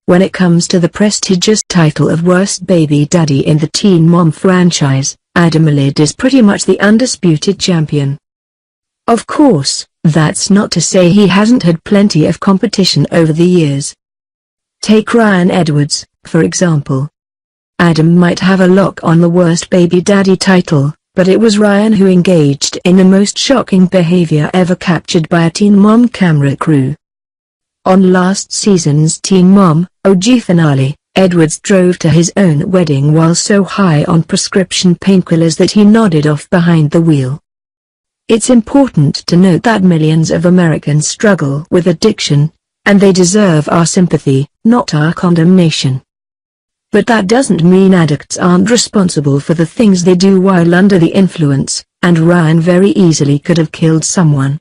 When it comes to the prestigious title of Worst Baby Daddy in the Teen Mom franchise, Adam Lid is pretty much the undisputed champion. Of course, that's not to say he hasn't had plenty of competition over the years. Take Ryan Edwards, for example. Adam might have a lock on the Worst Baby Daddy title, but it was Ryan who engaged in the most shocking behavior ever captured by a Teen Mom camera crew. On last season's Teen Mom OG finale, Edwards drove to his own wedding while so high on prescription painkillers that he nodded off behind the wheel. It's important to note that millions of Americans struggle with addiction, and they deserve our sympathy, not our condemnation. But that doesn't mean addicts aren't responsible for the things they do while under the influence, and Ryan very easily could have killed someone.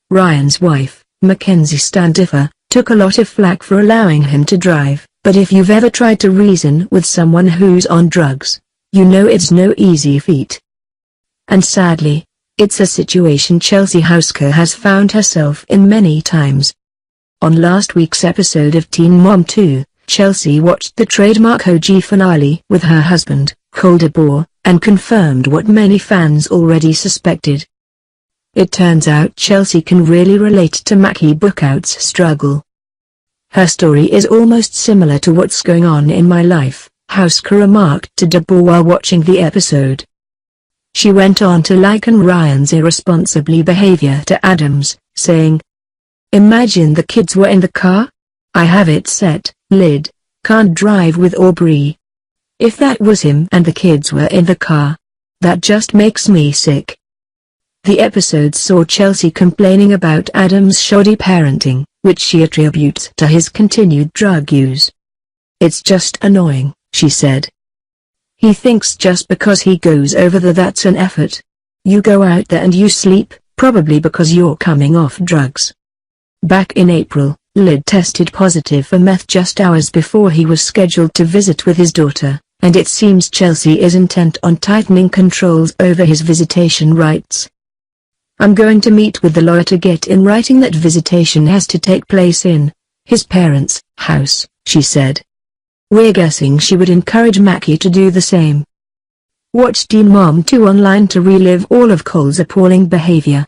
Ryan's wife, Mackenzie Standifer, took a lot of flack for allowing him to drive, but if you've ever tried to reason with someone who's on drugs, you know it's no easy feat. And sadly, it's a situation Chelsea Houska has found herself in many times. On last week's episode of Teen Mom 2, Chelsea watched the trademark OG finale with her husband, Cole DeBoer, and confirmed what many fans already suspected. It turns out Chelsea can really relate to Mackie Bookout's struggle. Her story is almost similar to what's going on in my life, Houska remarked to DeBoer while watching the episode. She went on to liken Ryan's irresponsible behavior to Adam's, saying, "Imagine the kids were in the car? I have it set, Lid, can't drive with Aubrey. If that was him and the kids were in the car, that just makes me sick." The episode saw Chelsea complaining about Adam's shoddy parenting, which she attributes to his continued drug use. "It's just annoying," she said. "He thinks just because he goes over there that's an effort. You go out there and you sleep, probably because you're coming off drugs." Back in April, Lid tested positive for meth just hours before he was scheduled to visit with his daughter, and it seems Chelsea is intent on tightening controls over his visitation rights. "I'm going to meet with the lawyer to get in writing that visitation has to take place in his parents' house," she said. We're guessing she would encourage Mackie to do the same. Watch Teen Mom 2 online to relive all of Cole's appalling behavior.